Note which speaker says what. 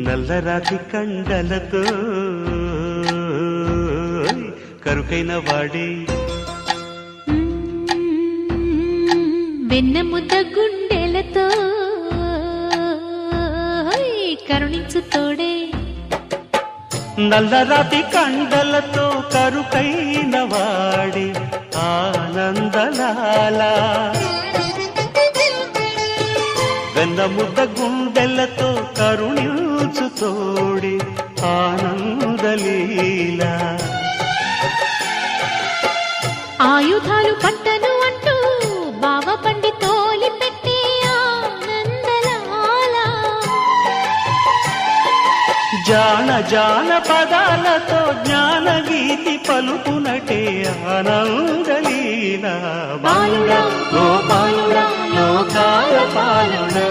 Speaker 1: నల్లరాతి కండలతో కరుకైన వాడే
Speaker 2: వెన్న ముద్ద గుండెలతో కరుణించు తోడే
Speaker 1: నల్లరాతి కండలతో కరుకైన వాడే ఆనందలాల వెన్న ముద్ద గుండెలతో కరుణించు తోడే ఆనందలీల
Speaker 2: ఆయుధాలు పట్టను అంటూ బావ పండి తోలి పెట్టే ఆనందలాల
Speaker 1: జాన జాన పదాలతో జ్ఞానగీతి పలుకునటే ఆనందలీల బాలుడా గోపాలుడా లోకాల పాలుడా